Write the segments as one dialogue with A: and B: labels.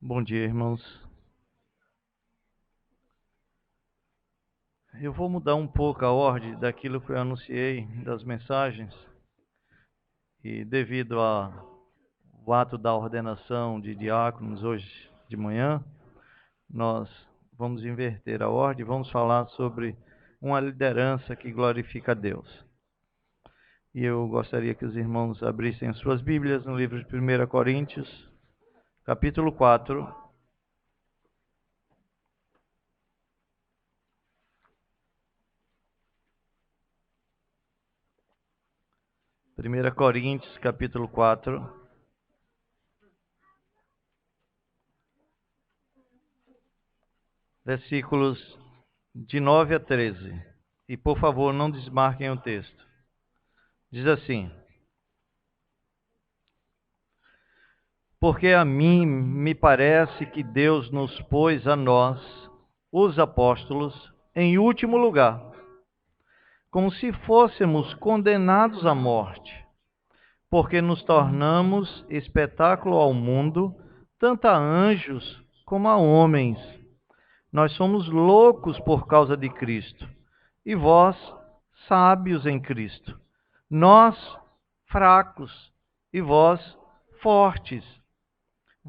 A: Bom dia, irmãos. Eu vou mudar um pouco a ordem daquilo que eu anunciei das mensagens e devido ao ato da ordenação de diáconos hoje de manhã, nós vamos inverter a ordem e vamos falar sobre uma liderança que glorifica a Deus. E eu gostaria que os irmãos abrissem as suas Bíblias no livro de 1 Coríntios, capítulo 4. 1 Coríntios, capítulo 4, versículos de 9 a 13. E, por favor, não desmarquem o texto. Diz assim: porque a mim me parece que Deus nos pôs a nós, os apóstolos, em último lugar, como se fôssemos condenados à morte, porque nos tornamos espetáculo ao mundo, tanto a anjos como a homens. Nós somos loucos por causa de Cristo, e vós, sábios em Cristo. Nós, fracos, e vós, fortes.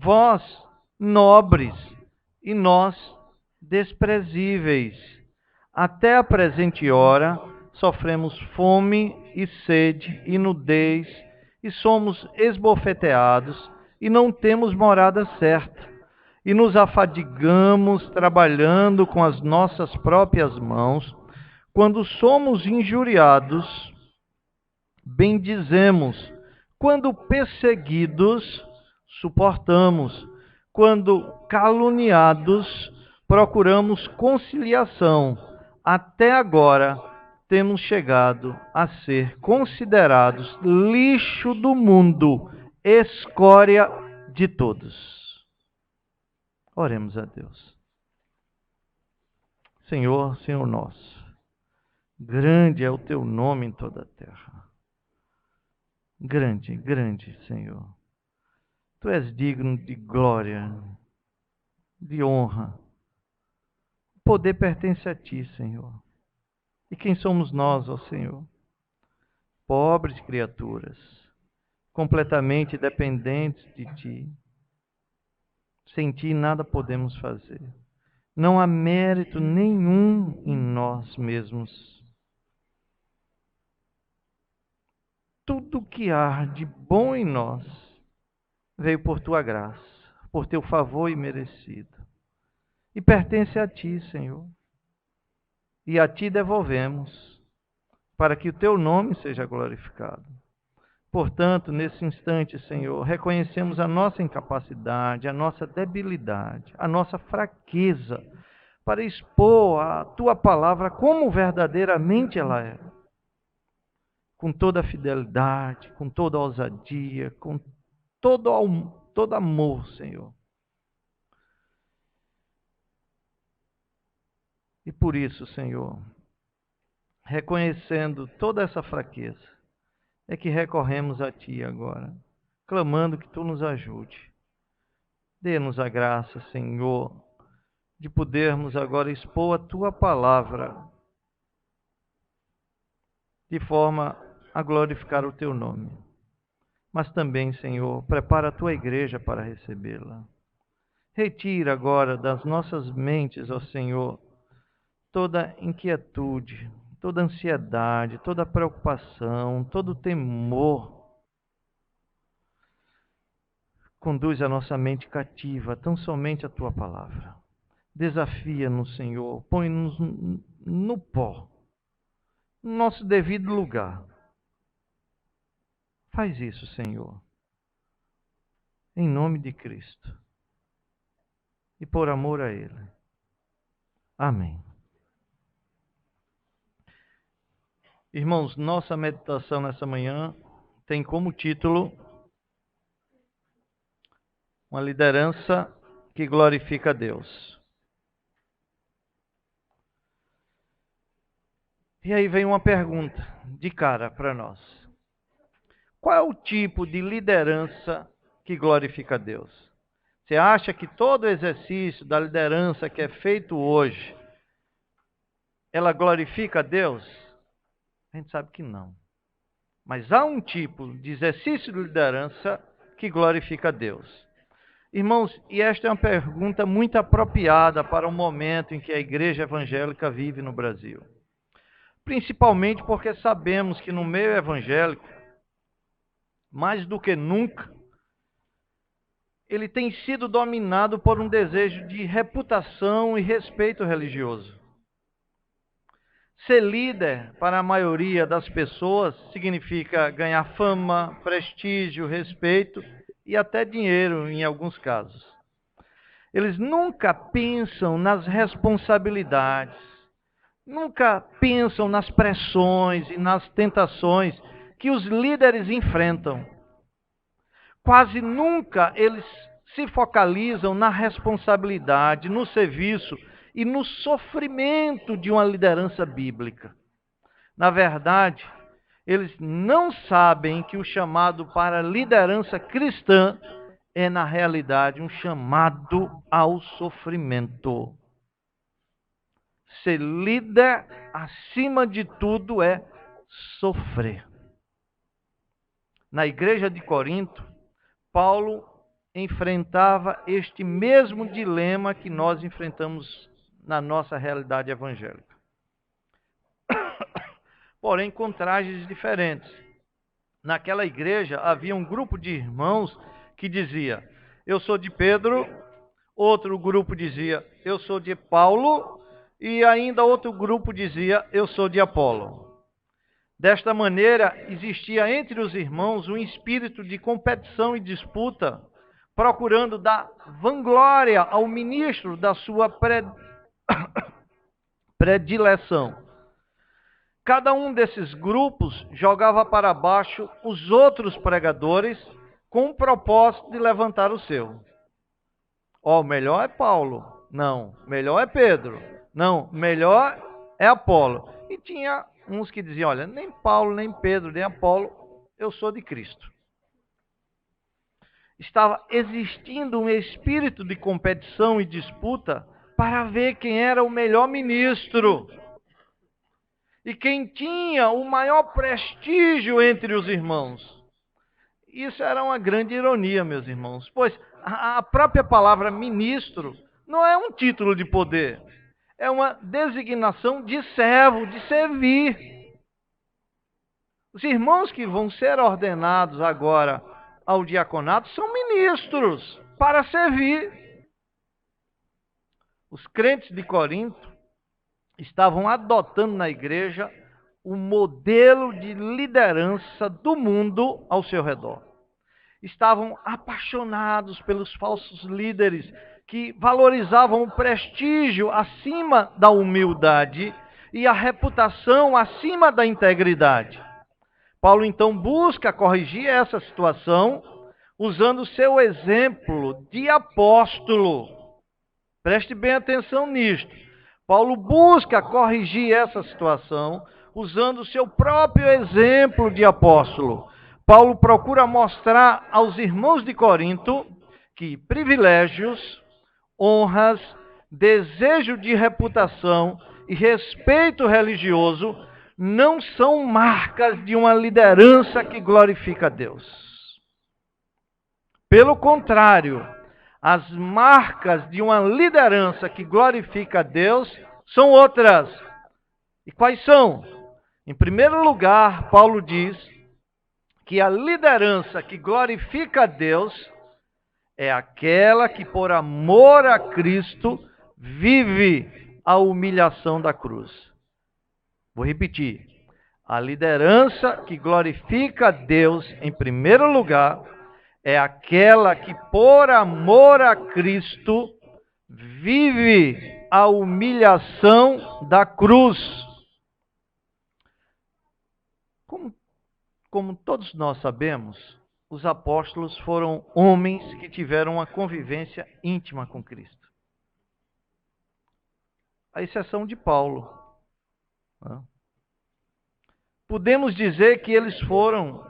A: Vós, nobres, e nós, desprezíveis. Até a presente hora, sofremos fome e sede e nudez, e somos esbofeteados, e não temos morada certa. E nos afadigamos trabalhando com as nossas próprias mãos. Quando somos injuriados, bendizemos. Quando perseguidos, suportamos. Quando caluniados, procuramos conciliação. Até agora, temos chegado a ser considerados lixo do mundo, escória de todos. Oremos a Deus. Senhor, Senhor nosso, grande é o teu nome em toda a terra. Grande, grande, Senhor. Tu és digno de glória, de honra. O poder pertence a ti, Senhor. E quem somos nós, ó Senhor? Pobres criaturas, completamente dependentes de ti. Sem ti nada podemos fazer. Não há mérito nenhum em nós mesmos. Tudo que há de bom em nós veio por tua graça, por teu favor imerecido. E pertence a ti, Senhor. E a ti devolvemos, para que o teu nome seja glorificado. Portanto, nesse instante, Senhor, reconhecemos a nossa incapacidade, a nossa debilidade, a nossa fraqueza, para expor a tua palavra como verdadeiramente ela é. Com toda a fidelidade, com toda a ousadia, com todo amor, Senhor. E por isso, Senhor, reconhecendo toda essa fraqueza, é que recorremos a Ti agora, clamando que Tu nos ajude. Dê-nos a graça, Senhor, de podermos agora expor a Tua palavra, de forma a glorificar o Teu nome. Mas também, Senhor, prepara a Tua igreja para recebê-la. Retira agora das nossas mentes, ó Senhor, toda inquietude, toda ansiedade, toda preocupação, todo temor. Conduz a nossa mente cativa tão somente a Tua palavra. Desafia-nos, Senhor, põe-nos no pó, no nosso devido lugar. Faz isso, Senhor, em nome de Cristo e por amor a Ele. Amém. Irmãos, nossa meditação nessa manhã tem como título uma liderança que glorifica a Deus. E aí vem uma pergunta de cara para nós. Qual é o tipo de liderança que glorifica a Deus? Você acha que todo o exercício da liderança que é feito hoje, ela glorifica a Deus? A gente sabe que não. Mas há um tipo de exercício de liderança que glorifica a Deus. Irmãos, e esta é uma pergunta muito apropriada para o momento em que a igreja evangélica vive no Brasil. Principalmente porque sabemos que no meio evangélico, mais do que nunca, ele tem sido dominado por um desejo de reputação e respeito religioso. Ser líder, para a maioria das pessoas, significa ganhar fama, prestígio, respeito e até dinheiro em alguns casos. Eles nunca pensam nas responsabilidades, nunca pensam nas pressões e nas tentações que os líderes enfrentam. Quase nunca eles se focalizam na responsabilidade, no serviço e no sofrimento de uma liderança bíblica. Na verdade, eles não sabem que o chamado para a liderança cristã é, na realidade, um chamado ao sofrimento. Ser líder, acima de tudo, é sofrer. Na igreja de Corinto, Paulo enfrentava este mesmo dilema que nós enfrentamos na nossa realidade evangélica. Porém, com trajes diferentes. Naquela igreja havia um grupo de irmãos que dizia: eu sou de Pedro, outro grupo dizia: eu sou de Paulo, e ainda outro grupo dizia: eu sou de Apolo. Desta maneira, existia entre os irmãos um espírito de competição e disputa, procurando dar vanglória ao ministro da sua predileção. Cada um desses grupos jogava para baixo os outros pregadores com o propósito de levantar o seu. Ó, o melhor é Paulo. Não, melhor é Pedro. Não, melhor é Apolo. E tinha uns que diziam: olha, nem Paulo, nem Pedro, nem Apolo, eu sou de Cristo. Estava existindo um espírito de competição e disputa para ver quem era o melhor ministro e quem tinha o maior prestígio entre os irmãos. Isso era uma grande ironia, meus irmãos, pois a própria palavra ministro não é um título de poder, é uma designação de servo, de servir. Os irmãos que vão ser ordenados agora ao diaconato são ministros para servir. Os crentes de Corinto estavam adotando na igreja o modelo de liderança do mundo ao seu redor. Estavam apaixonados pelos falsos líderes que valorizavam o prestígio acima da humildade e a reputação acima da integridade. Paulo então busca corrigir essa situação usando seu exemplo de apóstolo. Preste bem atenção nisto. Paulo busca corrigir essa situação usando o seu próprio exemplo de apóstolo. Paulo procura mostrar aos irmãos de Corinto que privilégios, honras, desejo de reputação e respeito religioso não são marcas de uma liderança que glorifica a Deus. Pelo contrário, as marcas de uma liderança que glorifica a Deus são outras. E quais são? Em primeiro lugar, Paulo diz que a liderança que glorifica a Deus é aquela que, por amor a Cristo, vive a humilhação da cruz. Vou repetir. A liderança que glorifica a Deus, em primeiro lugar, é aquela que, por amor a Cristo, vive a humilhação da cruz. Como todos nós sabemos, os apóstolos foram homens que tiveram uma convivência íntima com Cristo. À exceção de Paulo. Podemos dizer que eles foram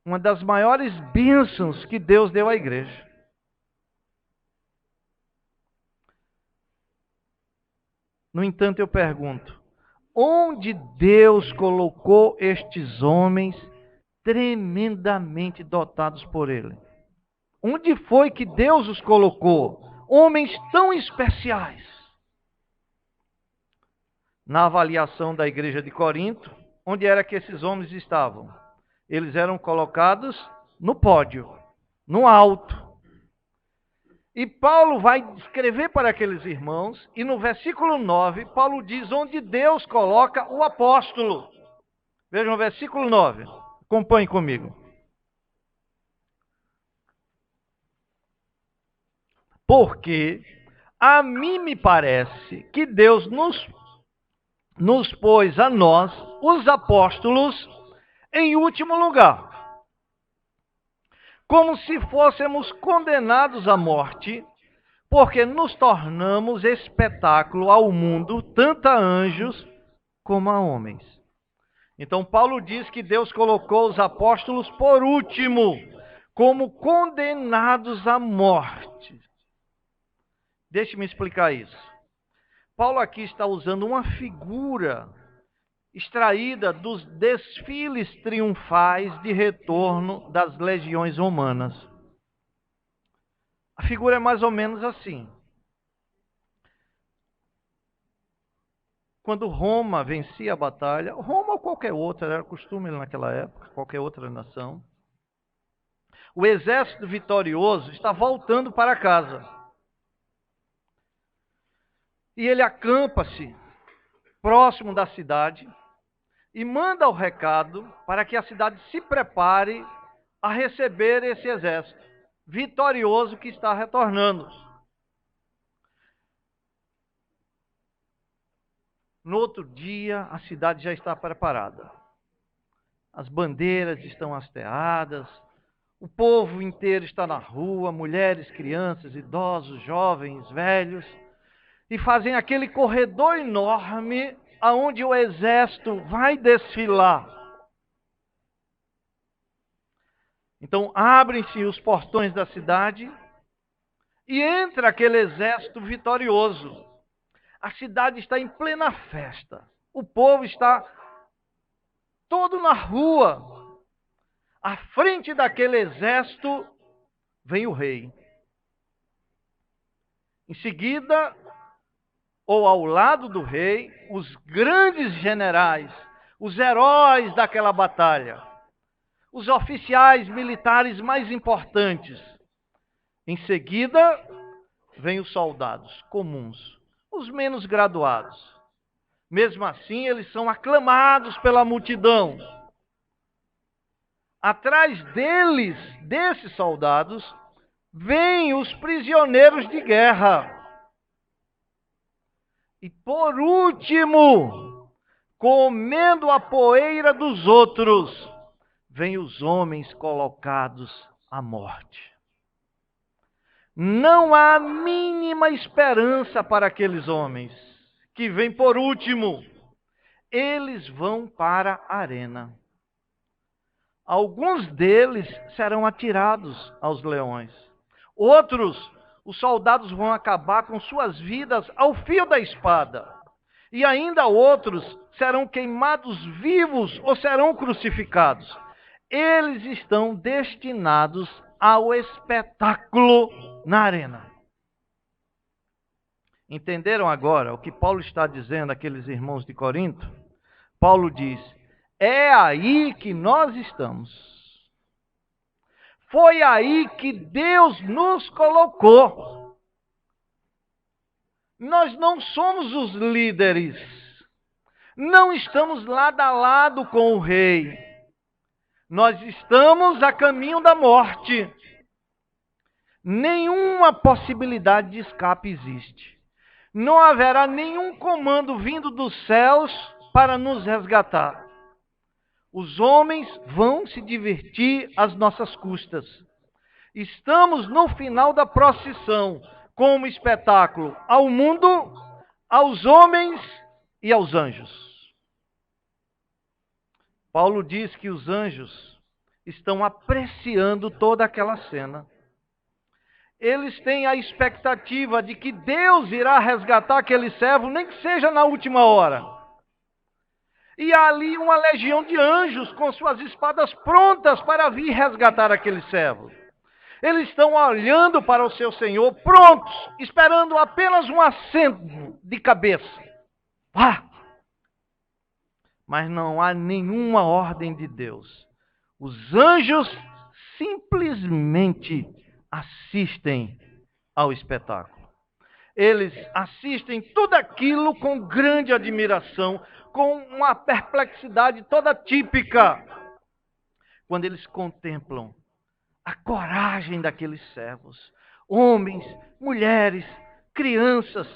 A: uma das maiores bênçãos que Deus deu à igreja. No entanto, eu pergunto, onde Deus colocou estes homens tremendamente dotados por Ele? Onde foi que Deus os colocou? Homens tão especiais. Na avaliação da igreja de Corinto, onde era que esses homens estavam? Eles eram colocados no pódio, no alto. E Paulo vai escrever para aqueles irmãos, e no versículo 9, Paulo diz onde Deus coloca o apóstolo. Vejam o versículo 9, acompanhe comigo. Porque a mim me parece que Deus nos pôs a nós, os apóstolos, em último lugar, como se fôssemos condenados à morte, porque nos tornamos espetáculo ao mundo, tanto a anjos como a homens. Então Paulo diz que Deus colocou os apóstolos por último, como condenados à morte. Deixe-me explicar isso. Paulo aqui está usando uma figura extraída dos desfiles triunfais de retorno das legiões romanas. A figura é mais ou menos assim. Quando Roma vencia a batalha, Roma ou qualquer outra, era costume naquela época, qualquer outra nação, o exército vitorioso está voltando para casa. E ele acampa-se próximo da cidade e manda o recado para que a cidade se prepare a receber esse exército vitorioso que está retornando. No outro dia, a cidade já está preparada. As bandeiras estão hasteadas, o povo inteiro está na rua, mulheres, crianças, idosos, jovens, velhos, e fazem aquele corredor enorme aonde o exército vai desfilar. Então abrem-se os portões da cidade e entra aquele exército vitorioso. A cidade está em plena festa. O povo está todo na rua. À frente daquele exército vem o rei. Em seguida, ou ao lado do rei, os grandes generais, os heróis daquela batalha, os oficiais militares mais importantes. Em seguida, vêm os soldados comuns, os menos graduados. Mesmo assim, eles são aclamados pela multidão. Atrás deles, desses soldados, vêm os prisioneiros de guerra. E por último, comendo a poeira dos outros, vêm os homens colocados à morte. Não há a mínima esperança para aqueles homens que vêm por último. Eles vão para a arena. Alguns deles serão atirados aos leões. Outros, os soldados vão acabar com suas vidas ao fio da espada. E ainda outros serão queimados vivos ou serão crucificados. Eles estão destinados ao espetáculo na arena. Entenderam agora o que Paulo está dizendo àqueles irmãos de Corinto? Paulo diz: é aí que nós estamos. Foi aí que Deus nos colocou. Nós não somos os líderes. Não estamos lado a lado com o rei. Nós estamos a caminho da morte. Nenhuma possibilidade de escape existe. Não haverá nenhum comando vindo dos céus para nos resgatar. Os homens vão se divertir às nossas custas. Estamos no final da procissão, como espetáculo ao mundo, aos homens e aos anjos. Paulo diz que os anjos estão apreciando toda aquela cena. Eles têm a expectativa de que Deus irá resgatar aquele servo, nem que seja na última hora. E há ali uma legião de anjos com suas espadas prontas para vir resgatar aquele servo. Eles estão olhando para o seu Senhor, prontos, esperando apenas um aceno de cabeça. Mas não há nenhuma ordem de Deus. Os anjos simplesmente assistem ao espetáculo. Eles assistem tudo aquilo com grande admiração, com uma perplexidade toda típica. Quando eles contemplam a coragem daqueles servos, homens, mulheres, crianças,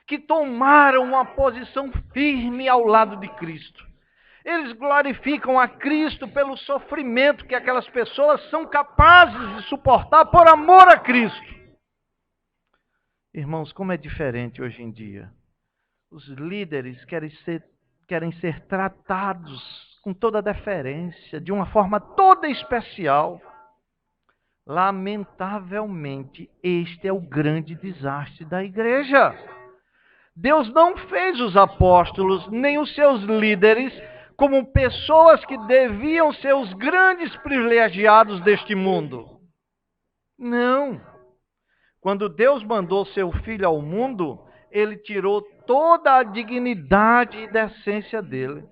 A: que tomaram uma posição firme ao lado de Cristo. Eles glorificam a Cristo pelo sofrimento que aquelas pessoas são capazes de suportar por amor a Cristo. Irmãos, como é diferente hoje em dia. Os líderes querem ser tratados com toda a deferência, de uma forma toda especial. Lamentavelmente, este é o grande desastre da igreja. Deus não fez os apóstolos, nem os seus líderes, como pessoas que deviam ser os grandes privilegiados deste mundo. Não. Quando Deus mandou seu Filho ao mundo, Ele tirou toda a dignidade e decência dele.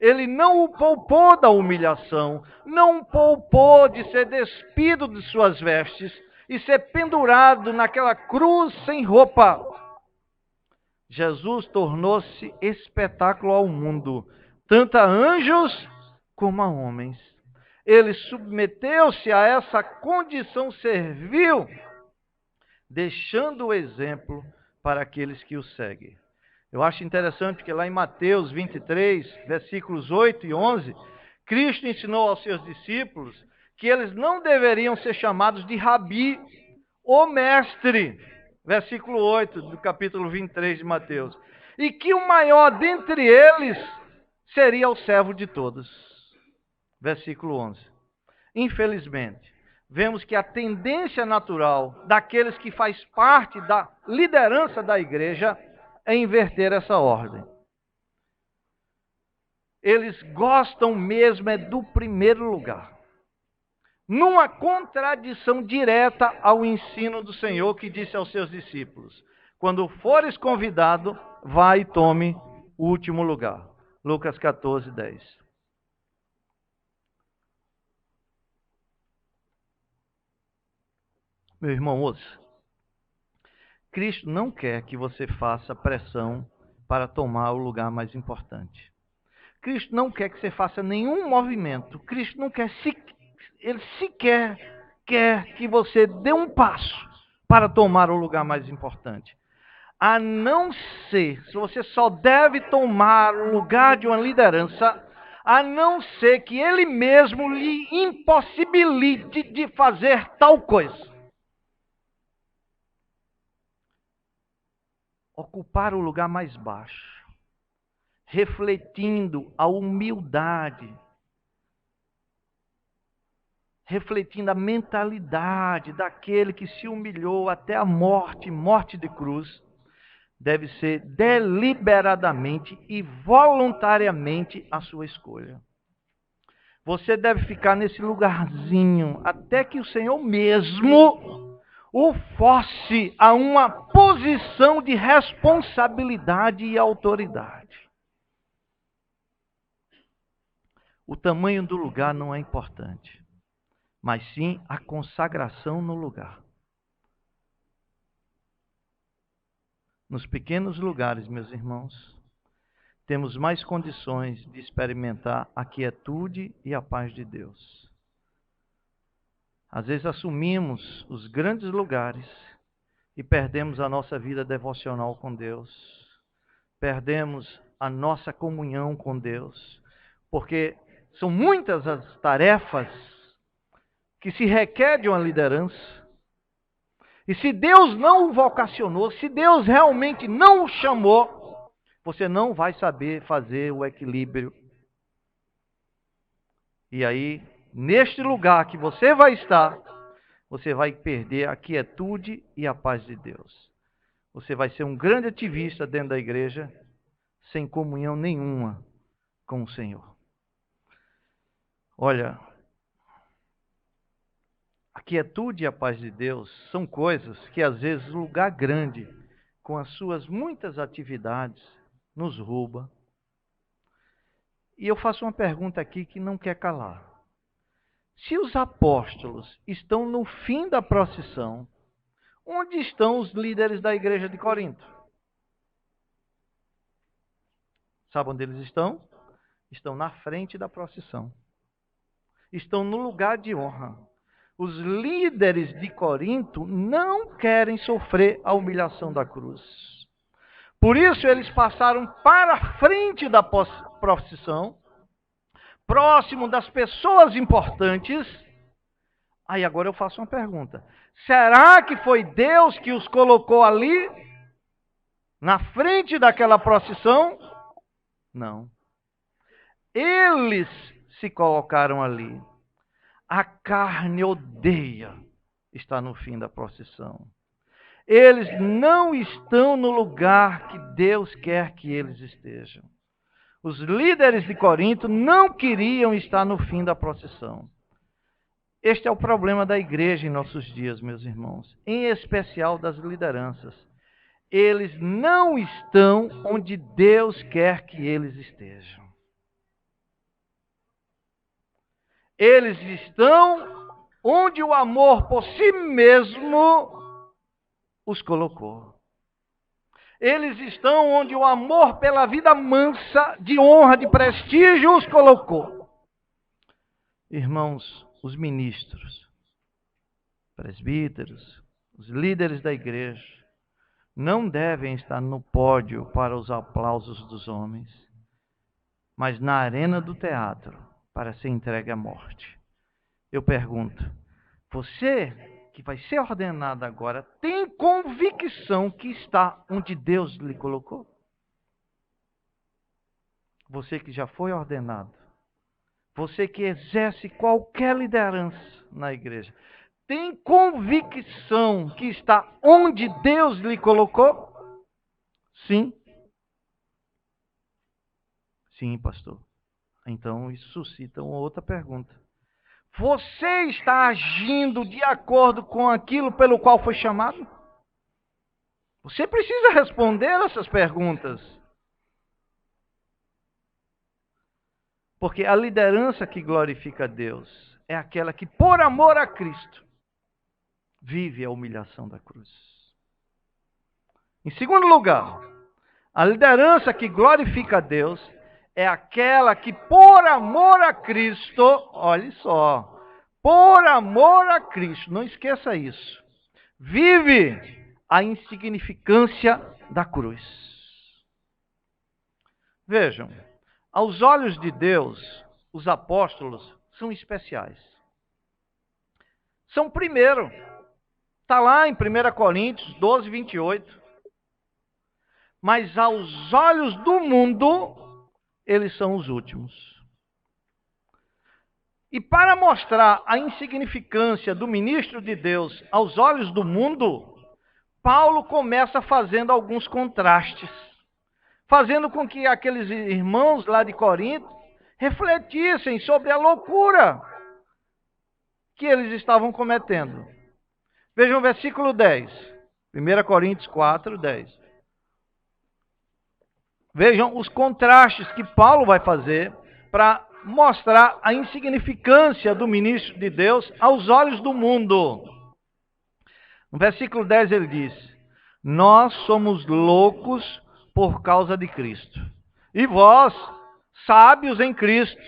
A: Ele não o poupou da humilhação, não o poupou de ser despido de suas vestes e ser pendurado naquela cruz sem roupa. Jesus tornou-se espetáculo ao mundo, tanto a anjos como a homens. Ele submeteu-se a essa condição servil, deixando o exemplo para aqueles que o seguem. Eu acho interessante que lá em Mateus 23, versículos 8 e 11, Cristo ensinou aos seus discípulos que eles não deveriam ser chamados de rabi ou mestre, versículo 8 do capítulo 23 de Mateus, e que o maior dentre eles seria o servo de todos, versículo 11. Infelizmente, vemos que a tendência natural daqueles que faz parte da liderança da igreja é inverter essa ordem. Eles gostam mesmo é do primeiro lugar. Numa contradição direta ao ensino do Senhor, que disse aos seus discípulos: quando fores convidado, vai e tome o último lugar. Lucas 14, 10. Meu irmão, ouça. Cristo não quer que você faça pressão para tomar o lugar mais importante. Cristo não quer que você faça nenhum movimento. Cristo não quer, ele sequer quer que você dê um passo para tomar o lugar mais importante. A não ser, se você só deve tomar o lugar de uma liderança, a não ser que ele mesmo lhe impossibilite de fazer tal coisa. Ocupar o lugar mais baixo, refletindo a humildade, refletindo a mentalidade daquele que se humilhou até a morte, morte de cruz, deve ser deliberadamente e voluntariamente a sua escolha. Você deve ficar nesse lugarzinho até que o Senhor mesmo o force a uma posição de responsabilidade e autoridade. O tamanho do lugar não é importante, mas sim a consagração no lugar. Nos pequenos lugares, meus irmãos, temos mais condições de experimentar a quietude e a paz de Deus. Às vezes assumimos os grandes lugares e perdemos a nossa vida devocional com Deus. Perdemos a nossa comunhão com Deus. Porque são muitas as tarefas que se requer de uma liderança. E se Deus não o vocacionou, se Deus realmente não o chamou, você não vai saber fazer o equilíbrio. E aí, neste lugar que você vai estar, você vai perder a quietude e a paz de Deus. Você vai ser um grande ativista dentro da igreja, sem comunhão nenhuma com o Senhor. Olha, a quietude e a paz de Deus são coisas que às vezes o lugar grande, com as suas muitas atividades, nos rouba. E eu faço uma pergunta aqui que não quer calar. Se os apóstolos estão no fim da procissão, onde estão os líderes da igreja de Corinto? Sabe onde eles estão? Estão na frente da procissão. Estão no lugar de honra. Os líderes de Corinto não querem sofrer a humilhação da cruz. Por isso eles passaram para a frente da procissão, próximo das pessoas importantes. Aí agora eu faço uma pergunta. Será que foi Deus que os colocou ali, na frente daquela procissão? Não. Eles se colocaram ali. A carne odeia estar no fim da procissão. Eles não estão no lugar que Deus quer que eles estejam. Os líderes de Corinto não queriam estar no fim da procissão. Este é o problema da igreja em nossos dias, meus irmãos, em especial das lideranças. Eles não estão onde Deus quer que eles estejam. Eles estão onde o amor por si mesmo os colocou. Eles estão onde o amor pela vida mansa, de honra, de prestígio os colocou. Irmãos, os ministros, presbíteros, os líderes da igreja, não devem estar no pódio para os aplausos dos homens, mas na arena do teatro para ser entregue à morte. Eu pergunto, você que vai ser ordenado agora, tem convicção que está onde Deus lhe colocou? Você que já foi ordenado, você que exerce qualquer liderança na igreja, tem convicção que está onde Deus lhe colocou? Sim. Sim, pastor. Então isso suscita uma outra pergunta. Você está agindo de acordo com aquilo pelo qual foi chamado? Você precisa responder essas perguntas. Porque a liderança que glorifica a Deus é aquela que, por amor a Cristo, vive a humilhação da cruz. Em segundo lugar, a liderança que glorifica a Deus é aquela que, por amor a Cristo, olhe só, por amor a Cristo, não esqueça isso, vive a insignificância da cruz. Vejam, aos olhos de Deus, os apóstolos são especiais. São primeiro. Está lá em 1 Coríntios 12, 28. Mas aos olhos do mundo, eles são os últimos. E para mostrar a insignificância do ministro de Deus aos olhos do mundo, Paulo começa fazendo alguns contrastes, fazendo com que aqueles irmãos lá de Corinto refletissem sobre a loucura que eles estavam cometendo. Vejam o versículo 10, 1 Coríntios 4, 10. Vejam os contrastes que Paulo vai fazer para mostrar a insignificância do ministro de Deus aos olhos do mundo. No versículo 10 ele diz: nós somos loucos por causa de Cristo, e vós, sábios em Cristo.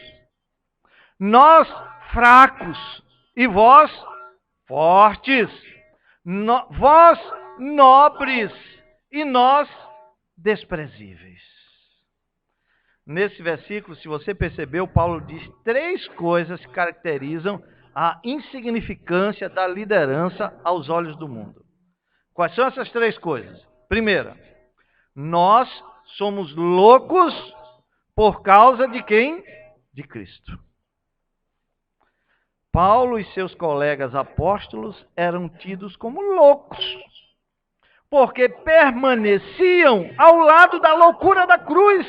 A: Nós, fracos, e vós, fortes. Vós, nobres, e nós, desprezíveis. Nesse versículo, se você percebeu, Paulo diz 3 coisas que caracterizam a insignificância da liderança aos olhos do mundo. Quais são essas 3 coisas? Primeira, nós somos loucos por causa de quem? De Cristo. Paulo e seus colegas apóstolos eram tidos como loucos, porque permaneciam ao lado da loucura da cruz.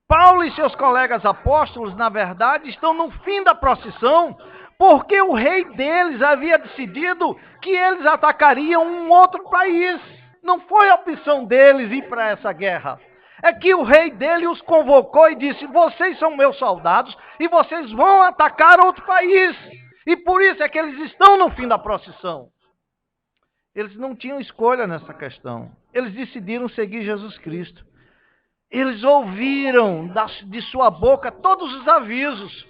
A: Paulo e seus colegas apóstolos, na verdade, estão no fim da procissão, porque o rei deles havia decidido que eles atacariam um outro país. Não foi a opção deles ir para essa guerra. É que o rei dele os convocou e disse: vocês são meus soldados e vocês vão atacar outro país. E por isso é que eles estão no fim da procissão. Eles não tinham escolha nessa questão. Eles decidiram seguir Jesus Cristo. Eles ouviram de sua boca todos os avisos,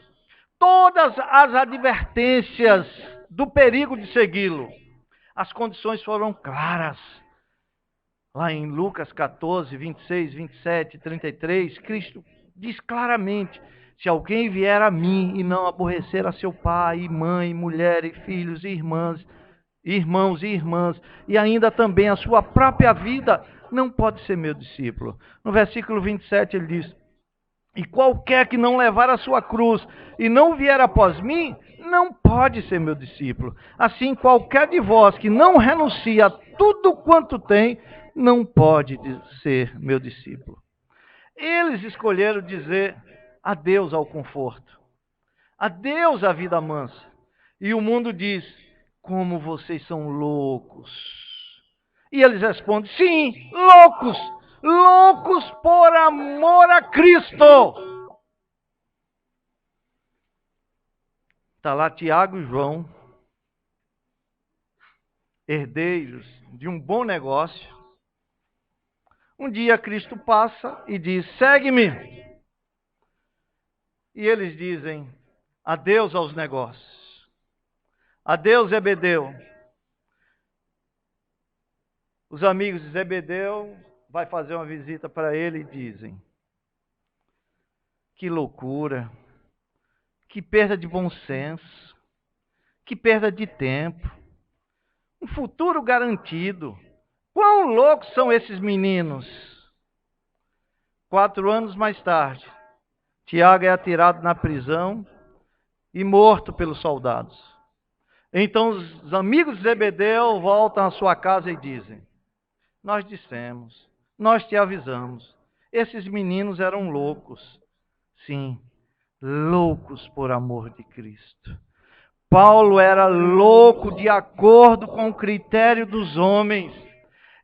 A: todas as advertências do perigo de segui-lo. As condições foram claras. Lá em Lucas 14, 26, 27, 33, Cristo diz claramente: se alguém vier a mim e não aborrecer a seu pai, e mãe, mulher, e filhos, e irmãos e irmãs, e ainda também a sua própria vida, não pode ser meu discípulo. No versículo 27 ele diz: e qualquer que não levar a sua cruz e não vier após mim, não pode ser meu discípulo. Assim, qualquer de vós que não renuncia a tudo quanto tem, não pode ser meu discípulo. Eles escolheram dizer adeus ao conforto, adeus à vida mansa. E o mundo diz: como vocês são loucos. E eles respondem: sim, loucos, loucos por amor a Cristo. Está lá Tiago e João, herdeiros de um bom negócio. Um dia Cristo passa e diz: segue-me. E eles dizem adeus aos negócios. Adeus, Zebedeu. Os amigos de Zebedeu vai fazer uma visita para ele e dizem: que loucura, que perda de bom senso, que perda de tempo, um futuro garantido. Quão loucos são esses meninos? 4 anos mais tarde, Tiago é atirado na prisão e morto pelos soldados. Então os amigos de Zebedeu voltam à sua casa e dizem: nós dissemos, nós te avisamos, esses meninos eram loucos. Sim, loucos por amor de Cristo. Paulo era louco de acordo com o critério dos homens.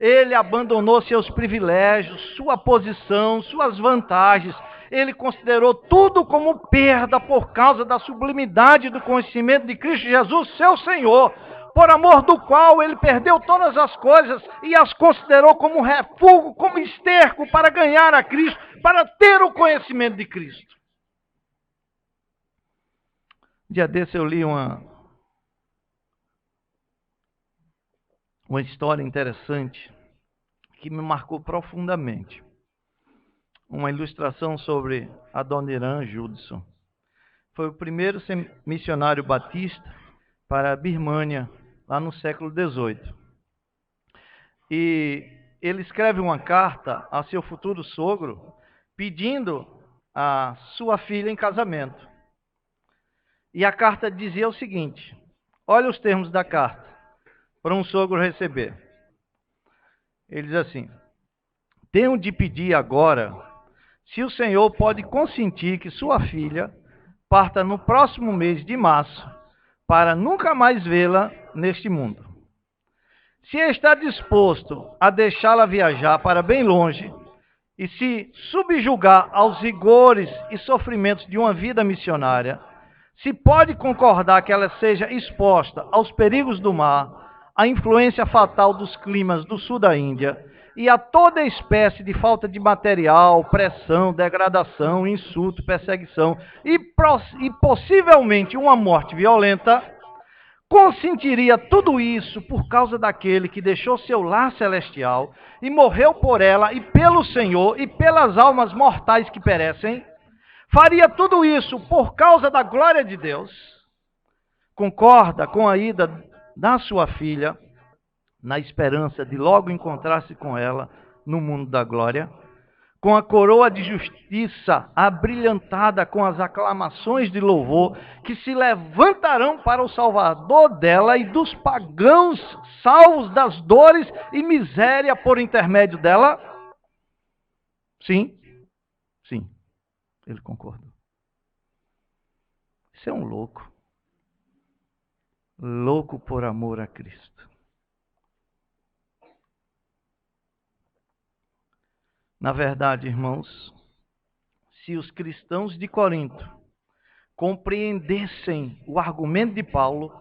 A: Ele abandonou seus privilégios, sua posição, suas vantagens. Ele considerou tudo como perda por causa da sublimidade do conhecimento de Cristo Jesus, seu Senhor, por amor do qual ele perdeu todas as coisas e as considerou como refúgio, como esterco para ganhar a Cristo, para ter o conhecimento de Cristo. Um dia desse eu li uma história interessante que me marcou profundamente. Uma ilustração sobre Adoniran Judson. Foi o primeiro missionário batista para a Birmânia, lá no século XVIII. E ele escreve uma carta a seu futuro sogro, pedindo a sua filha em casamento. E a carta dizia o seguinte: olha os termos da carta, para um sogro receber. Ele diz assim: tenho de pedir agora se o senhor pode consentir que sua filha parta no próximo mês de março, para nunca mais vê-la neste mundo. Se está disposto a deixá-la viajar para bem longe e se subjugar aos rigores e sofrimentos de uma vida missionária, se pode concordar que ela seja exposta aos perigos do mar, à influência fatal dos climas do sul da Índia e a toda espécie de falta de material, pressão, degradação, insulto, perseguição e possivelmente uma morte violenta, consentiria tudo isso por causa daquele que deixou seu lar celestial e morreu por ela e pelo Senhor e pelas almas mortais que perecem? Faria tudo isso por causa da glória de Deus? Concorda com a ida da sua filha, na esperança de logo encontrar-se com ela no mundo da glória? com a coroa de justiça, abrilhantada com as aclamações de louvor, que se levantarão para o Salvador dela e dos pagãos, salvos das dores e miséria por intermédio dela? Sim, sim, ele concordou. Isso é um louco. Louco por amor a Cristo. Na verdade, irmãos, se os cristãos de Corinto compreendessem o argumento de Paulo,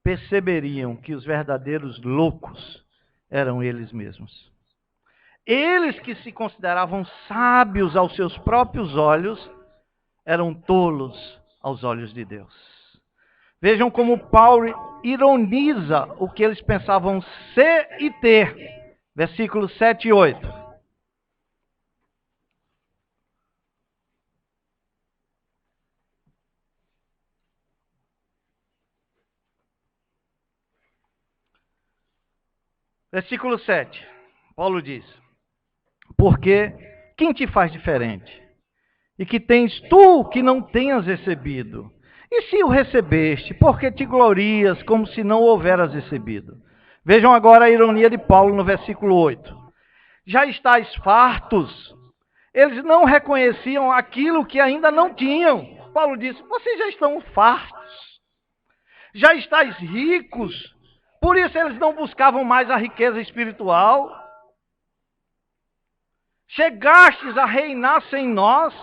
A: perceberiam que os verdadeiros loucos eram eles mesmos. Eles que se consideravam sábios aos seus próprios olhos, eram tolos aos olhos de Deus. Vejam como Paulo ironiza o que eles pensavam ser e ter. Versículos 7 e 8. Versículo 7, Paulo diz: porque quem te faz diferente? E que tens tu que não tenhas recebido? E se o recebeste, por que te glorias como se não o houveras recebido? Vejam agora a ironia de Paulo no versículo 8. Já estáis fartos. Eles não reconheciam aquilo que ainda não tinham. Paulo disse: vocês já estão fartos. Já estáis ricos. Por isso eles não buscavam mais a riqueza espiritual. Chegastes a reinar sem nós.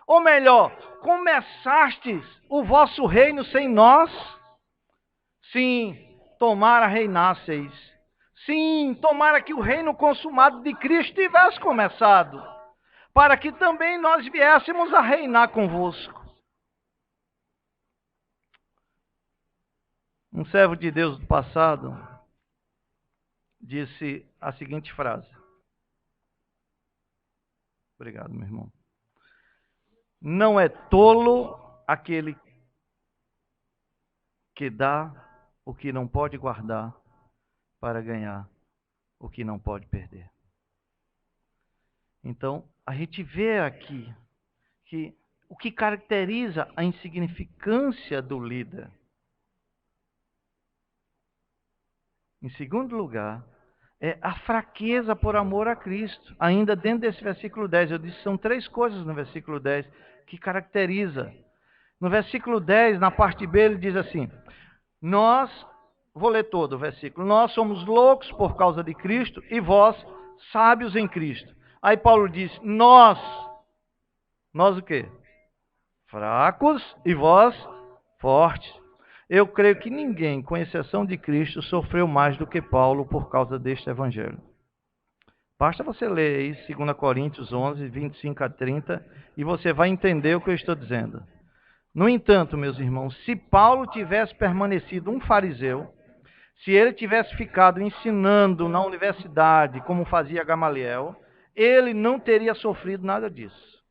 A: Ou melhor, começastes o vosso reino sem nós? Sim, tomara reinasseis. Sim, tomara que o reino consumado de Cristo tivesse começado, para que também nós viéssemos a reinar convosco. Um servo de Deus do passado disse a seguinte frase. Obrigado, meu irmão. Não é tolo aquele que dá o que não pode guardar para ganhar o que não pode perder. Então, a gente vê aqui que o que caracteriza a insignificância do líder. Em segundo lugar, é a fraqueza por amor a Cristo. Ainda dentro desse versículo 10, eu disse, são 3 coisas no versículo 10 que caracteriza. No versículo 10, na parte B, ele diz assim, nós, vou ler todo o versículo, nós somos loucos por causa de Cristo e vós, sábios em Cristo. Aí Paulo diz, nós o quê? Fracos e vós, fortes. Eu creio que ninguém, com exceção de Cristo, sofreu mais do que Paulo por causa deste evangelho. Basta você ler aí 2 Coríntios 11, 25 a 30, e você vai entender o que eu estou dizendo. No entanto, meus irmãos, se Paulo tivesse permanecido um fariseu, se ele tivesse ficado ensinando na universidade, como fazia Gamaliel, ele não teria sofrido nada disso.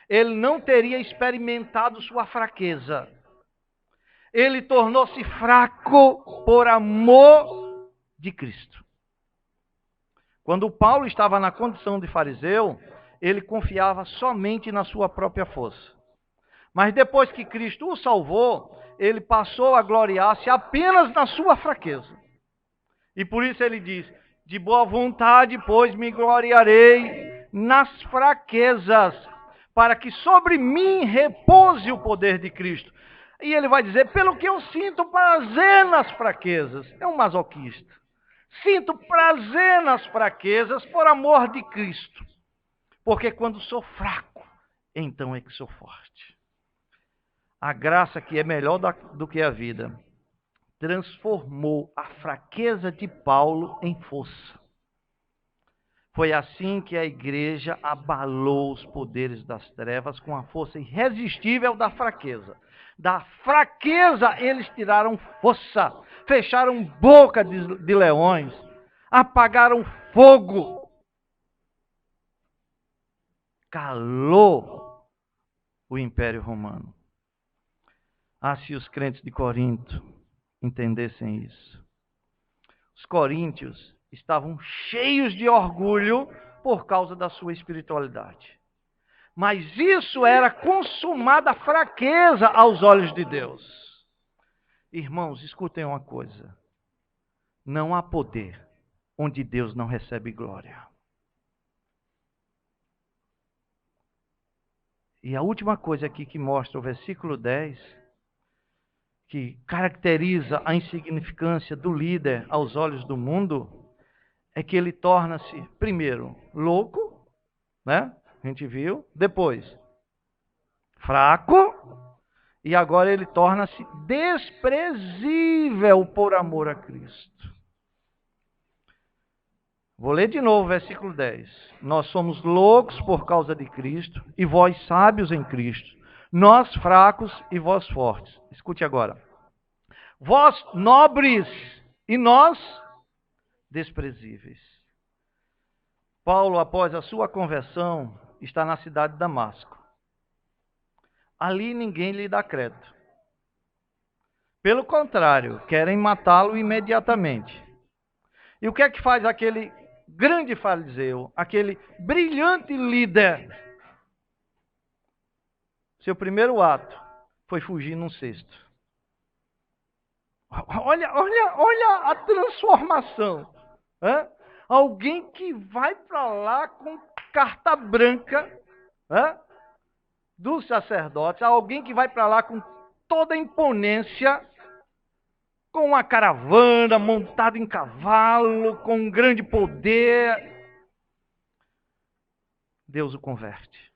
A: Ele não teria experimentado sua fraqueza. Ele tornou-se fraco por amor de Cristo. Quando Paulo estava na condição de fariseu, ele confiava somente na sua própria força. Mas depois que Cristo o salvou, ele passou a gloriar-se apenas na sua fraqueza. E por isso ele diz, de boa vontade, pois me gloriarei nas fraquezas, para que sobre mim repouse o poder de Cristo. E ele vai dizer, pelo que eu sinto prazer nas fraquezas. É um masoquista. Sinto prazer nas fraquezas por amor de Cristo. Porque quando sou fraco, então é que sou forte. A graça, que é melhor do que a vida, transformou a fraqueza de Paulo em força. Foi assim que a igreja abalou os poderes das trevas com a força irresistível da fraqueza. Da fraqueza eles tiraram força, fecharam boca de leões, apagaram fogo, calou o Império Romano. Ah, se os crentes de Corinto entendessem isso. Os coríntios estavam cheios de orgulho por causa da sua espiritualidade. Mas isso era consumada fraqueza aos olhos de Deus. Irmãos, escutem uma coisa. Não há poder onde Deus não recebe glória. E a última coisa aqui que mostra o versículo 10, que caracteriza a insignificância do líder aos olhos do mundo, é que ele torna-se, primeiro, louco, né? A gente viu. Depois, fraco. E agora ele torna-se desprezível por amor a Cristo. Vou ler de novo o versículo 10. Nós somos loucos por causa de Cristo, e vós sábios em Cristo. Nós fracos e vós fortes. Escute agora. Vós nobres e nós desprezíveis. Paulo, após a sua conversão, está na cidade de Damasco. Ali ninguém lhe dá crédito. Pelo contrário, querem matá-lo imediatamente. E o que é que faz aquele grande fariseu, aquele brilhante líder? Seu primeiro ato foi fugir num cesto. Olha a transformação. Alguém que vai para lá com carta branca dos sacerdotes, alguém que vai para lá com toda a imponência, com uma caravana montada em cavalo, com um grande poder. Deus o converte.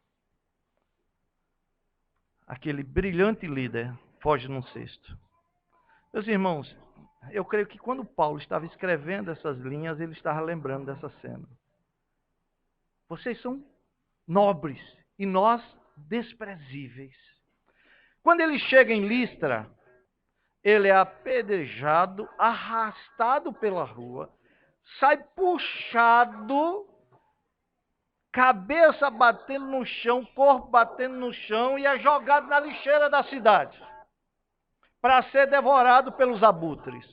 A: Aquele brilhante líder foge num cesto. Meus irmãos, eu creio que quando Paulo estava escrevendo essas linhas, ele estava lembrando dessa cena. Vocês são nobres e nós desprezíveis. Quando ele chega em Listra, ele é apedrejado, arrastado pela rua, sai puxado, cabeça batendo no chão, corpo batendo no chão, e é jogado na lixeira da cidade para ser devorado pelos abutres.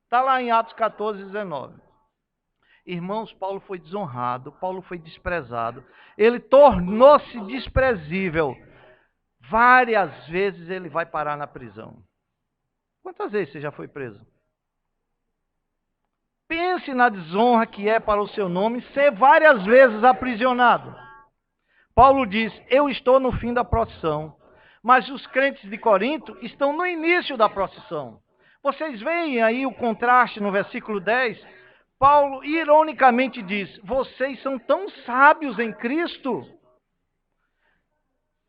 A: Está lá em Atos 14, 19. Irmãos, Paulo foi desonrado, Paulo foi desprezado, ele tornou-se desprezível. Várias vezes ele vai parar na prisão. Quantas vezes você já foi preso? Pense na desonra que é para o seu nome ser várias vezes aprisionado. Paulo diz, eu estou no fim da procissão, mas os crentes de Corinto estão no início da procissão. Vocês veem aí o contraste no versículo 10? Paulo ironicamente diz, vocês são tão sábios em Cristo,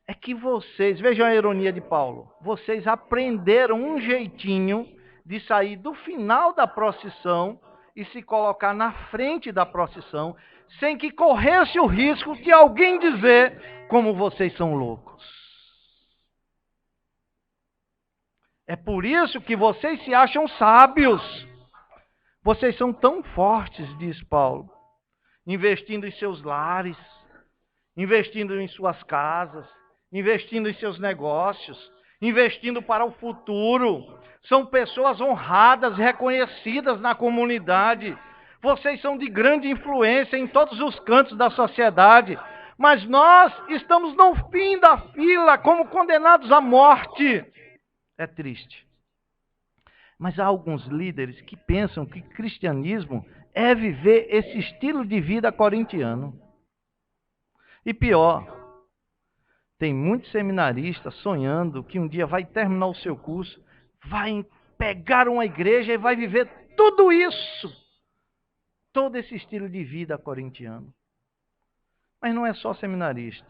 A: é que vocês, vejam a ironia de Paulo, vocês aprenderam um jeitinho de sair do final da procissão e se colocar na frente da procissão, sem que corresse o risco de alguém dizer como vocês são loucos. É por isso que vocês se acham sábios. Vocês são tão fortes, diz Paulo, investindo em seus lares, investindo em suas casas, investindo em seus negócios, investindo para o futuro. São pessoas honradas, reconhecidas na comunidade. Vocês são de grande influência em todos os cantos da sociedade. Mas nós estamos no fim da fila, como condenados à morte. É triste. Mas há alguns líderes que pensam que cristianismo é viver esse estilo de vida corintiano. E pior, tem muitos seminaristas sonhando que um dia vai terminar o seu curso, vai pegar uma igreja e vai viver tudo isso. Todo esse estilo de vida corintiano. Mas não é só seminarista.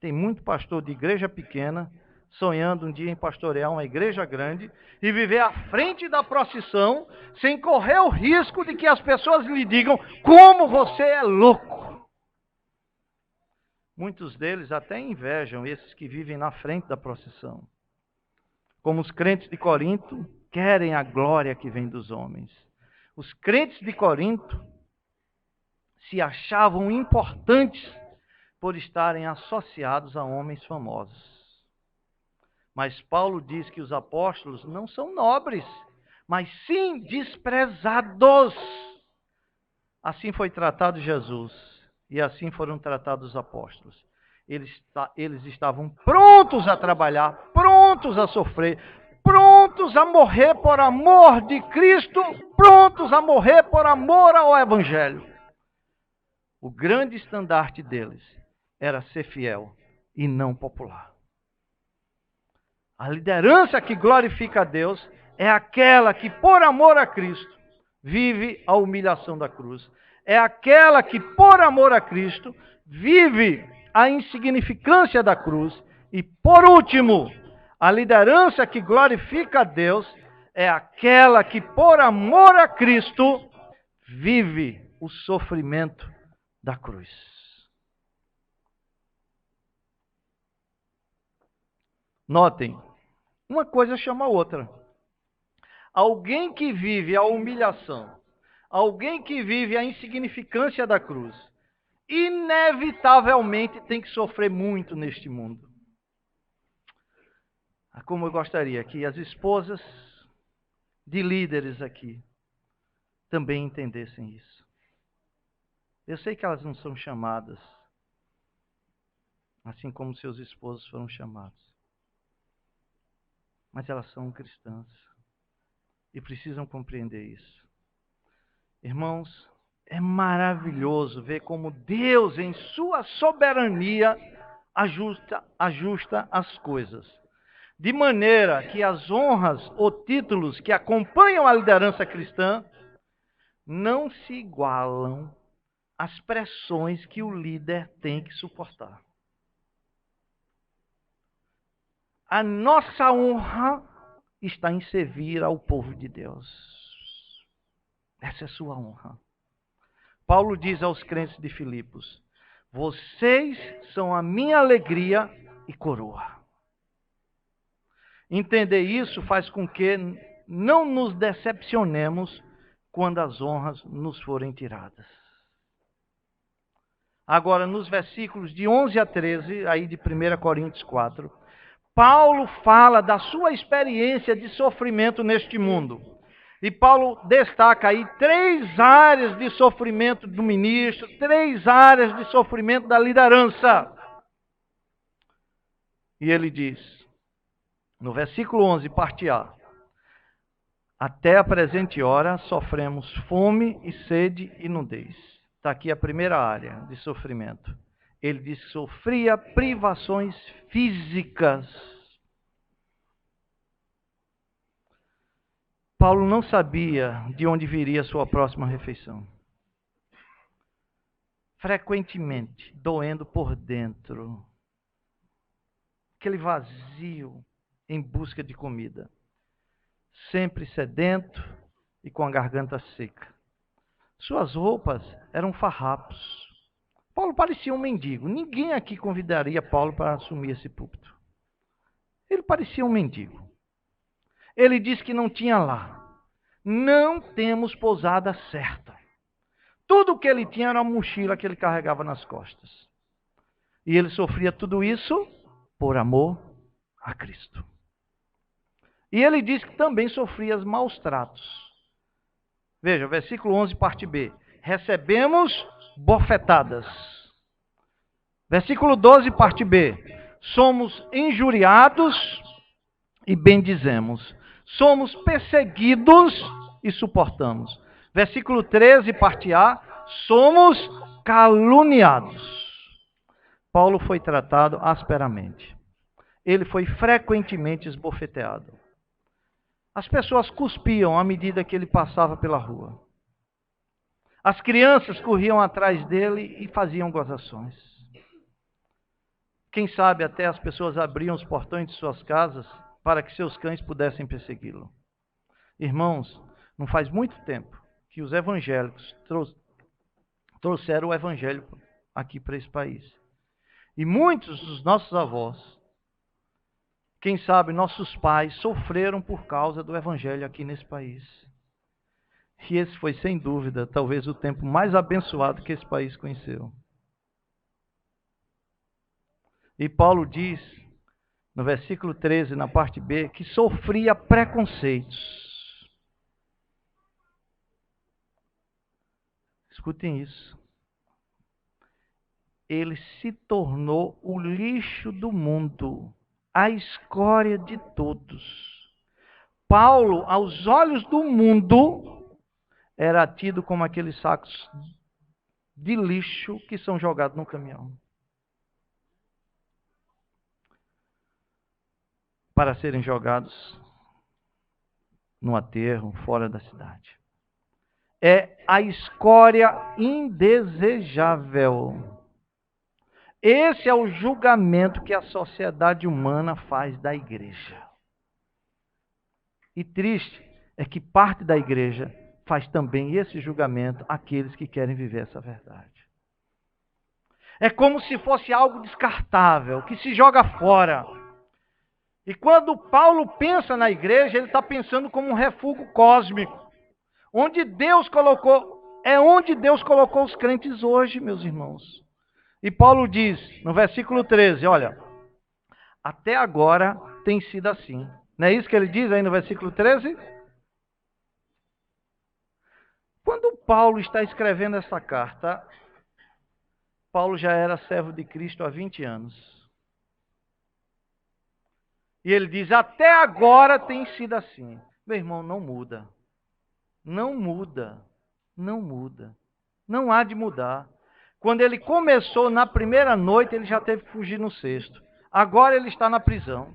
A: Tem muito pastor de igreja pequena sonhando um dia em pastorear uma igreja grande e viver à frente da procissão sem correr o risco de que as pessoas lhe digam como você é louco. Muitos deles até invejam esses que vivem na frente da procissão. Como os crentes de Corinto querem a glória que vem dos homens. Os crentes de Corinto se achavam importantes por estarem associados a homens famosos. Mas Paulo diz que os apóstolos não são nobres, mas sim desprezados. Assim foi tratado Jesus. E assim foram tratados os apóstolos. Eles estavam prontos a trabalhar, prontos a sofrer, prontos a morrer por amor de Cristo, prontos a morrer por amor ao Evangelho. O grande estandarte deles era ser fiel e não popular. A liderança que glorifica a Deus é aquela que, por amor a Cristo, vive a humilhação da cruz. É aquela que, por amor a Cristo, vive a insignificância da cruz. E, por último, a liderança que glorifica a Deus é aquela que, por amor a Cristo, vive o sofrimento da cruz. Notem, uma coisa chama a outra. Alguém que vive a humilhação, alguém que vive a insignificância da cruz, inevitavelmente tem que sofrer muito neste mundo. Como eu gostaria que as esposas de líderes aqui também entendessem isso. Eu sei que elas não são chamadas, assim como seus esposos foram chamados. Mas elas são cristãs e precisam compreender isso. Irmãos, é maravilhoso ver como Deus, em sua soberania, ajusta as coisas. De maneira que as honras ou títulos que acompanham a liderança cristã não se igualam às pressões que o líder tem que suportar. A nossa honra está em servir ao povo de Deus. Essa é a sua honra. Paulo diz aos crentes de Filipos: vocês são a minha alegria e coroa. Entender isso faz com que não nos decepcionemos quando as honras nos forem tiradas. Agora, nos versículos de 11 a 13, aí de 1 Coríntios 4, Paulo fala da sua experiência de sofrimento neste mundo. E Paulo destaca aí 3 áreas de sofrimento do ministro, 3 áreas de sofrimento da liderança. E ele diz, no versículo 11, parte A: até a presente hora sofremos fome e sede e nudez. Está aqui a primeira área de sofrimento. Ele diz que sofria privações físicas. Paulo não sabia de onde viria a sua próxima refeição. Frequentemente, doendo por dentro. Aquele vazio em busca de comida. Sempre sedento e com a garganta seca. Suas roupas eram farrapos. Paulo parecia um mendigo. Ninguém aqui convidaria Paulo para assumir esse púlpito. Ele parecia um mendigo. Ele disse que não tinha lar. Não temos pousada certa. Tudo o que ele tinha era uma mochila que ele carregava nas costas. E ele sofria tudo isso por amor a Cristo. E ele diz que também sofria os maus tratos. Veja, versículo 11, parte B. Recebemos bofetadas. Versículo 12, parte B. Somos injuriados e bendizemos. Somos perseguidos e suportamos. Versículo 13, parte A. Somos caluniados. Paulo foi tratado asperamente. Ele foi frequentemente esbofeteado. As pessoas cuspiam à medida que ele passava pela rua. As crianças corriam atrás dele e faziam gozações. Quem sabe até as pessoas abriam os portões de suas casas para que seus cães pudessem persegui-lo. Irmãos, não faz muito tempo que os evangélicos trouxeram o evangelho aqui para esse país. E muitos dos nossos avós, quem sabe nossos pais, sofreram por causa do evangelho aqui nesse país. E esse foi, sem dúvida, talvez o tempo mais abençoado que esse país conheceu. E Paulo diz, no versículo 13, na parte B, que sofria preconceitos. Escutem isso. ele se tornou o lixo do mundo, a escória de todos. Paulo, aos olhos do mundo, era tido como aqueles sacos de lixo que são jogados no caminhão para serem jogados no aterro, fora da cidade. É a escória indesejável. Esse é o julgamento que a sociedade humana faz da igreja. E triste é que parte da igreja faz também esse julgamento àqueles que querem viver essa verdade. É como se fosse algo descartável, que se joga fora. E quando Paulo pensa na igreja, ele está pensando como um refúgio cósmico. Onde Deus colocou os crentes hoje, meus irmãos. E Paulo diz, no versículo 13, olha, até agora tem sido assim. Não é isso que ele diz aí no versículo 13? Quando Paulo está escrevendo essa carta, Paulo já era servo de Cristo há 20 anos. E ele diz, até agora tem sido assim. Meu irmão, não muda. Não muda. Não muda. Não há de mudar. Quando ele começou na primeira noite, ele já teve que fugir no sexto. Agora ele está na prisão.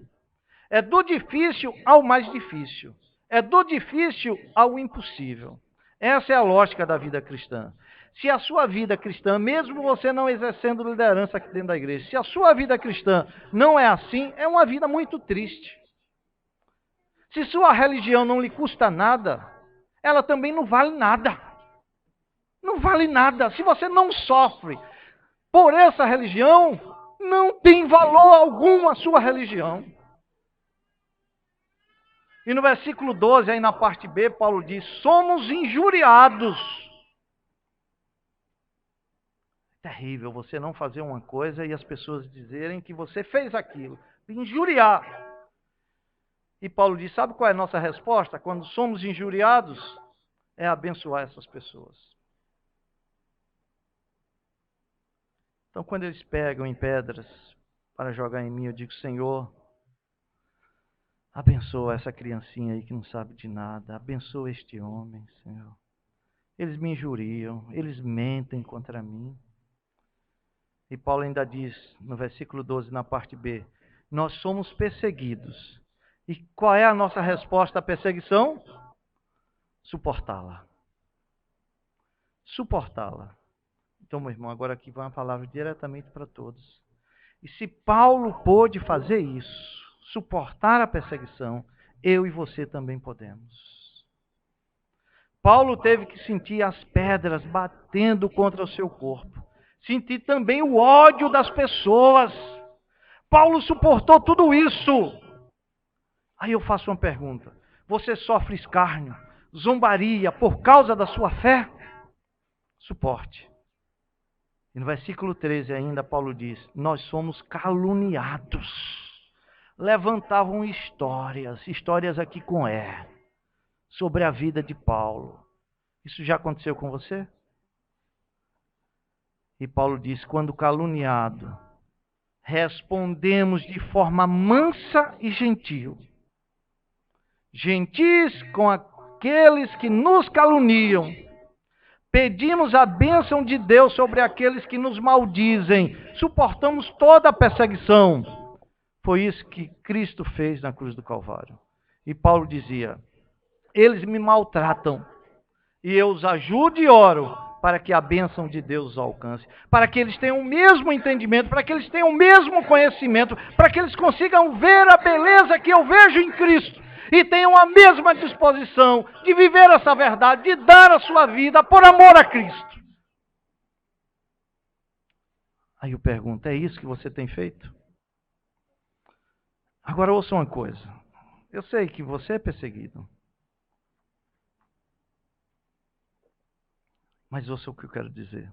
A: É do difícil ao mais difícil. É do difícil ao impossível. Essa é a lógica da vida cristã. Se a sua vida cristã, mesmo você não exercendo liderança aqui dentro da igreja, se a sua vida cristã não é assim, é uma vida muito triste. Se sua religião não lhe custa nada, ela também não vale nada. Não vale nada. Se você não sofre por essa religião, não tem valor algum a sua religião. E no versículo 12, aí na parte B, Paulo diz, somos injuriados. Terrível você não fazer uma coisa e as pessoas dizerem que você fez aquilo. Injuriar. E Paulo diz, sabe qual é a nossa resposta? Quando somos injuriados, é abençoar essas pessoas. Então, quando eles pegam em pedras para jogar em mim, eu digo, Senhor, abençoa essa criancinha aí que não sabe de nada. Abençoa este homem, Senhor. Eles me injuriam, eles mentem contra mim. E Paulo ainda diz, no versículo 12, na parte B, nós somos perseguidos. E qual é a nossa resposta à perseguição? Suportá-la. Suportá-la. Então, meu irmão, agora aqui vai uma palavra diretamente para todos. E se Paulo pôde fazer isso, suportar a perseguição, eu e você também podemos. Paulo teve que sentir as pedras batendo contra o seu corpo. Sentir também o ódio das pessoas. Paulo suportou tudo isso. Aí eu faço uma pergunta. Você sofre escárnio, zombaria por causa da sua fé? Suporte. E no versículo 13 ainda Paulo diz, nós somos caluniados. Levantavam histórias aqui com sobre a vida de Paulo. Isso já aconteceu com você? E Paulo diz, quando caluniado, respondemos de forma mansa e gentil. Gentis com aqueles que nos caluniam. Pedimos a bênção de Deus sobre aqueles que nos maldizem. Suportamos toda a perseguição. Foi isso que Cristo fez na cruz do Calvário. E Paulo dizia, eles me maltratam. E eu os ajudo e oro para que a bênção de Deus os alcance. Para que eles tenham o mesmo entendimento, para que eles tenham o mesmo conhecimento, para que eles consigam ver a beleza que eu vejo em Cristo. E tenham a mesma disposição de viver essa verdade, de dar a sua vida por amor a Cristo. Aí eu pergunto, é isso que você tem feito? Agora ouça uma coisa. Eu sei que você é perseguido. Mas ouça o que eu quero dizer.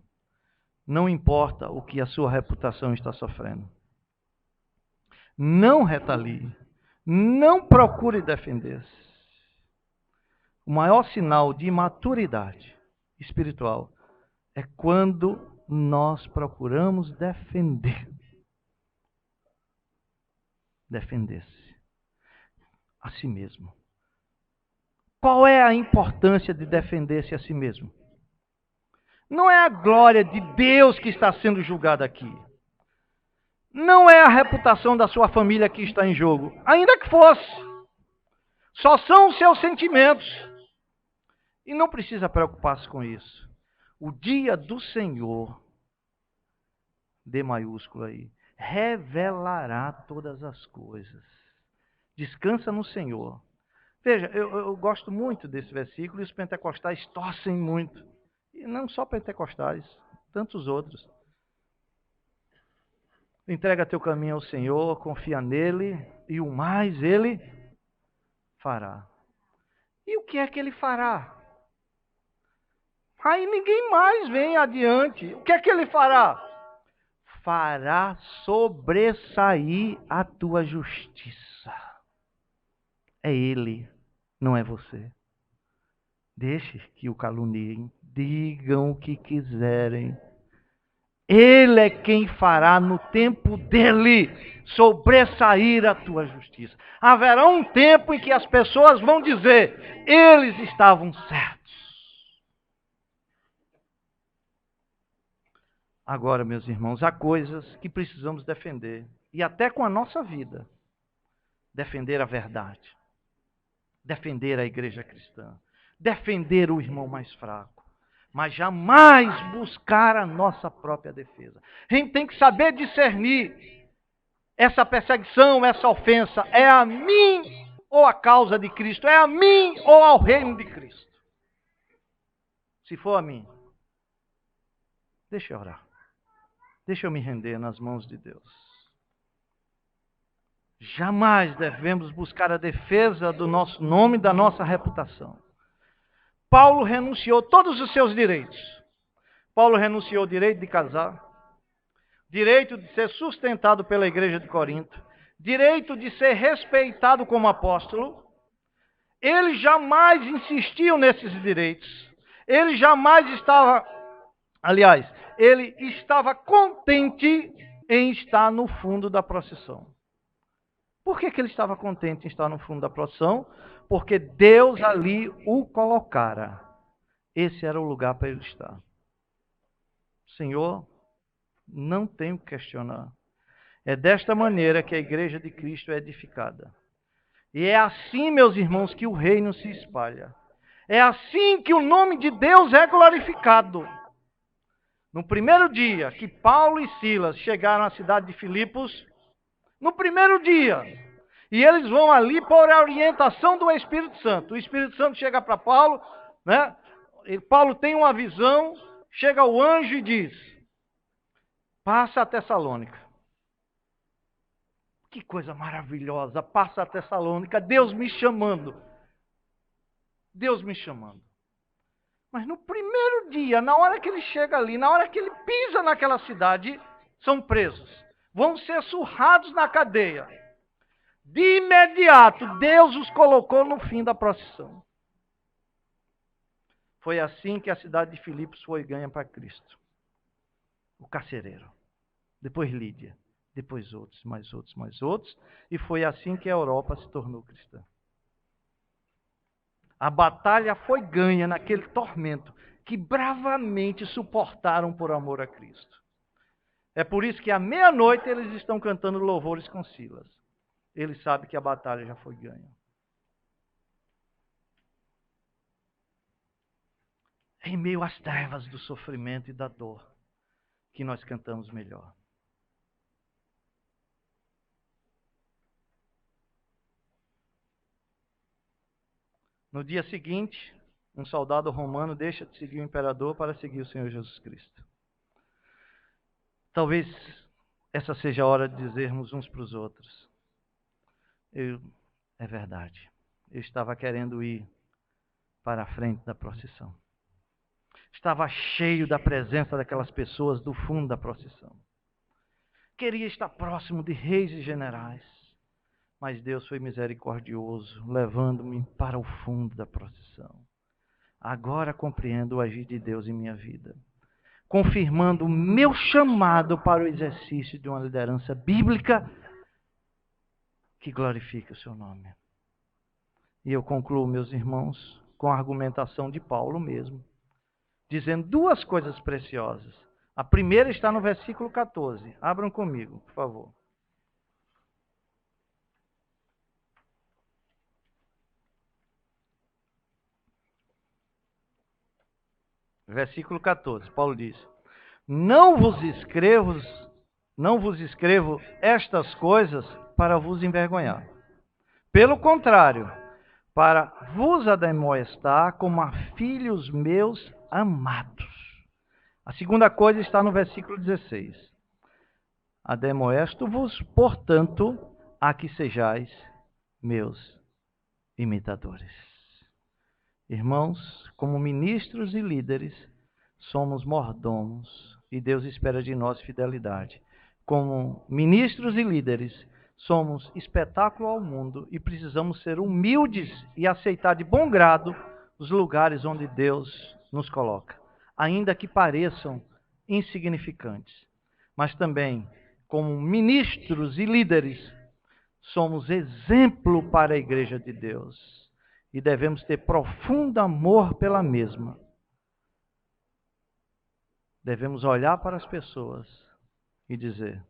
A: Não importa o que a sua reputação está sofrendo. Não retalie. Não procure defender-se. O maior sinal de maturidade espiritual é quando nós procuramos defender-se a si mesmo. Qual é a importância de defender-se a si mesmo? Não é a glória de Deus que está sendo julgada aqui. Não é a reputação da sua família que está em jogo. Ainda que fosse. Só são os seus sentimentos. E não precisa preocupar-se com isso. O dia do Senhor, D maiúsculo aí, revelará todas as coisas. Descansa no Senhor. Veja, eu gosto muito desse versículo e os pentecostais torcem muito. E não só pentecostais, tantos outros. Entrega teu caminho ao Senhor, confia nele e o mais ele fará. E o que é que ele fará? Aí ninguém mais vem adiante. O que é que ele fará? Fará sobressair a tua justiça. É ele, não é você. Deixe que o caluniem, digam o que quiserem. Ele é quem fará no tempo dele sobressair a tua justiça. Haverá um tempo em que as pessoas vão dizer, eles estavam certos. Agora, meus irmãos, há coisas que precisamos defender. E até com a nossa vida. Defender a verdade. Defender a igreja cristã. Defender o irmão mais fraco. Mas jamais buscar a nossa própria defesa. A gente tem que saber discernir. Essa perseguição, essa ofensa, é a mim ou a causa de Cristo? É a mim ou ao reino de Cristo? Se for a mim, deixa eu orar. Deixa eu me render nas mãos de Deus. Jamais devemos buscar a defesa do nosso nome e da nossa reputação. Paulo renunciou todos os seus direitos. Paulo renunciou o direito de casar, direito de ser sustentado pela igreja de Corinto, direito de ser respeitado como apóstolo. Ele jamais insistiu nesses direitos. Ele jamais estava, aliás, ele estava contente em estar no fundo da procissão. Por que ele estava contente em estar no fundo da procissão? Porque Deus ali o colocara. Esse era o lugar para ele estar. Senhor, não tenho que questionar. É desta maneira que a igreja de Cristo é edificada. E é assim, meus irmãos, que o reino se espalha. É assim que o nome de Deus é glorificado. No primeiro dia que Paulo e Silas chegaram à cidade de Filipos, no primeiro dia, e eles vão ali por orientação do Espírito Santo. O Espírito Santo chega para Paulo, né? E Paulo tem uma visão, chega o anjo e diz, passa a Tessalônica. Que coisa maravilhosa, passa a Tessalônica, Deus me chamando. Deus me chamando. Mas no primeiro dia, na hora que ele chega ali, na hora que ele pisa naquela cidade, são presos. Vão ser surrados na cadeia. De imediato, Deus os colocou no fim da procissão. Foi assim que a cidade de Filipos foi ganha para Cristo. O carcereiro. Depois Lídia. Depois outros, mais outros, mais outros. E foi assim que a Europa se tornou cristã. A batalha foi ganha naquele tormento que bravamente suportaram por amor a Cristo. É por isso que à meia-noite eles estão cantando louvores com Silas. Eles sabem que a batalha já foi ganha. É em meio às trevas do sofrimento e da dor que nós cantamos melhor. No dia seguinte, um soldado romano deixa de seguir o imperador para seguir o Senhor Jesus Cristo. Talvez essa seja a hora de dizermos uns para os outros. É verdade. Eu estava querendo ir para a frente da procissão. Estava cheio da presença daquelas pessoas do fundo da procissão. Queria estar próximo de reis e generais. Mas Deus foi misericordioso, levando-me para o fundo da procissão. Agora compreendo o agir de Deus em minha vida. confirmando o meu chamado para o exercício de uma liderança bíblica que glorifique o seu nome. E eu concluo, meus irmãos, com a argumentação de Paulo mesmo, dizendo duas coisas preciosas. A primeira está no versículo 14. Abram comigo, por favor. Versículo 14, Paulo diz: Não vos escrevo estas coisas para vos envergonhar. Pelo contrário, para vos admoestar como a filhos meus amados. A segunda coisa está no versículo 16. Admoesto-vos, portanto, a que sejais meus imitadores. Irmãos, como ministros e líderes, somos mordomos e Deus espera de nós fidelidade. Como ministros e líderes, somos espetáculo ao mundo e precisamos ser humildes e aceitar de bom grado os lugares onde Deus nos coloca, ainda que pareçam insignificantes. Mas também, como ministros e líderes, somos exemplo para a igreja de Deus. E devemos ter profundo amor pela mesma. Devemos olhar para as pessoas e dizer: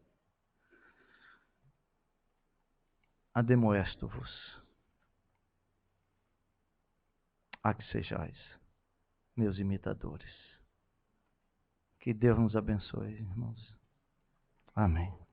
A: admoesto-vos a que sejais meus imitadores. Que Deus nos abençoe, irmãos. Amém.